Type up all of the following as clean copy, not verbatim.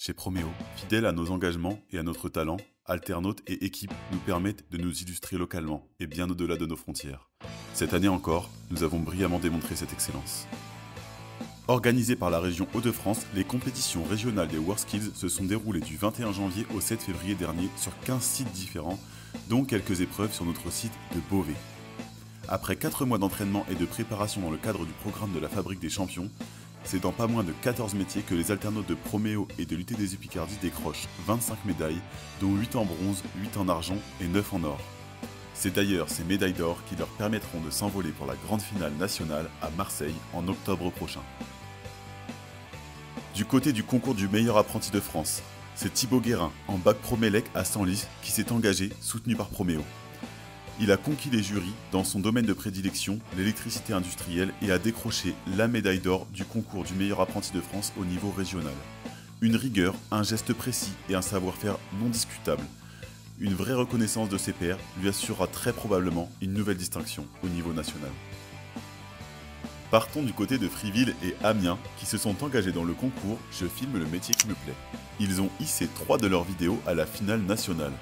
Chez Promeo, fidèles à nos engagements et à notre talent, Alternautes et équipes nous permettent de nous illustrer localement et bien au-delà de nos frontières. Cette année encore, nous avons brillamment démontré cette excellence. Organisées par la région Hauts-de-France, les compétitions régionales des WorldSkills se sont déroulées du 21 janvier au 7 février dernier sur 15 sites différents, dont quelques épreuves sur notre site de Beauvais. Après 4 mois d'entraînement et de préparation dans le cadre du programme de la Fabrique des Champions, c'est dans pas moins de 14 métiers que les alternautes de Promeo et de l'UTDSU Picardie décrochent 25 médailles, dont 8 en bronze, 8 en argent et 9 en or. C'est d'ailleurs ces médailles d'or qui leur permettront de s'envoler pour la grande finale nationale à Marseille en octobre prochain. Du côté du concours du meilleur apprenti de France, c'est Thibaut Guérin en bac pro Mélec à Senlis qui s'est engagé, soutenu par Promeo. Il a conquis les jurys dans son domaine de prédilection, l'électricité industrielle, et a décroché la médaille d'or du concours du meilleur apprenti de France au niveau régional. Une rigueur, un geste précis et un savoir-faire non discutable. Une vraie reconnaissance de ses pairs lui assurera très probablement une nouvelle distinction au niveau national. Partons du côté de Friville et Amiens qui se sont engagés dans le concours « Je filme le métier qui me plaît ». Ils ont hissé 3 de leurs vidéos à la finale nationale.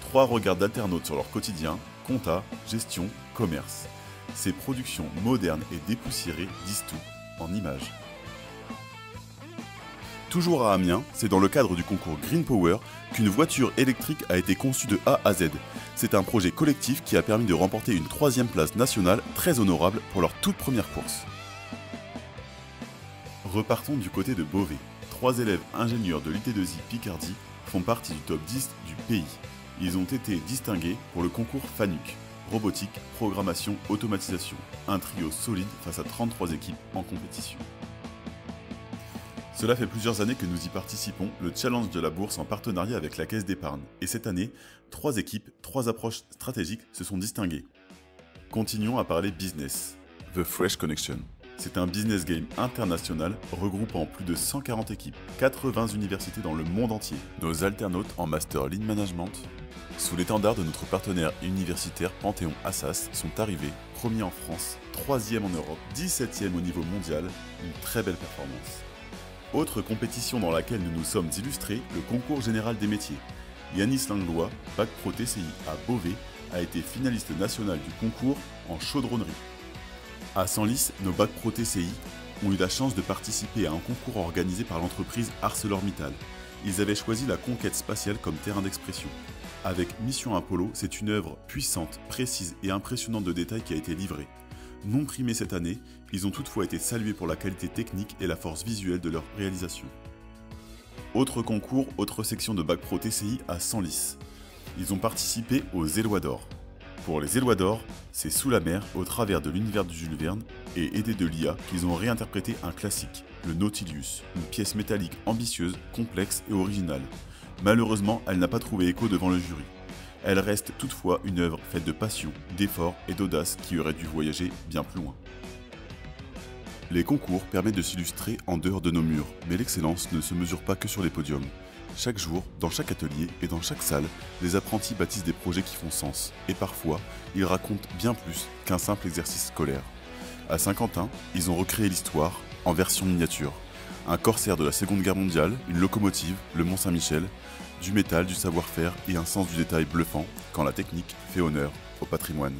3 regards d'alternautes sur leur quotidien, compta, gestion, commerce. Ces productions modernes et dépoussiérées disent tout, en images. Toujours à Amiens, c'est dans le cadre du concours Green Power qu'une voiture électrique a été conçue de A à Z. C'est un projet collectif qui a permis de remporter une 3e place nationale très honorable pour leur toute première course. Repartons du côté de Beauvais. 3 élèves ingénieurs de l'UTDSU Picardie font partie du top 10 du pays. Ils ont été distingués pour le concours FANUC, robotique, programmation, automatisation. Un trio solide face à 33 équipes en compétition. Cela fait plusieurs années que nous y participons, le challenge de la bourse en partenariat avec la Caisse d'épargne. Et cette année, 3 équipes, 3 approches stratégiques se sont distinguées. Continuons à parler business. The Fresh Connection. C'est un business game international regroupant plus de 140 équipes, 80 universités dans le monde entier. Nos alternautes en Master Lean Management, sous l'étendard de notre partenaire universitaire Panthéon Assas, sont arrivés premiers en France, 3e en Europe, 17e au niveau mondial, une très belle performance. Autre compétition dans laquelle nous nous sommes illustrés, le concours général des métiers. Yanis Langlois, bac pro TCI à Beauvais, a été finaliste national du concours en chaudronnerie. À Senlis, nos bac pro TCI ont eu la chance de participer à un concours organisé par l'entreprise ArcelorMittal. Ils avaient choisi la conquête spatiale comme terrain d'expression. Avec Mission Apollo, c'est une œuvre puissante, précise et impressionnante de détails qui a été livrée. Non primés cette année, ils ont toutefois été salués pour la qualité technique et la force visuelle de leur réalisation. Autre concours, autre section de bac pro TCI à Senlis. Ils ont participé aux Élois d'Or. Pour les Élois d'Or, c'est sous la mer, au travers de l'univers de Jules Verne, et aidés de l'IA, qu'ils ont réinterprété un classique, le Nautilus, une pièce métallique ambitieuse, complexe et originale. Malheureusement, elle n'a pas trouvé écho devant le jury. Elle reste toutefois une œuvre faite de passion, d'effort et d'audace qui aurait dû voyager bien plus loin. Les concours permettent de s'illustrer en dehors de nos murs, mais l'excellence ne se mesure pas que sur les podiums. Chaque jour, dans chaque atelier et dans chaque salle, les apprentis bâtissent des projets qui font sens, et parfois, ils racontent bien plus qu'un simple exercice scolaire. À Saint-Quentin, ils ont recréé l'histoire en version miniature. Un corsaire de la Seconde Guerre mondiale, une locomotive, le Mont-Saint-Michel, du métal, du savoir-faire et un sens du détail bluffant quand la technique fait honneur au patrimoine.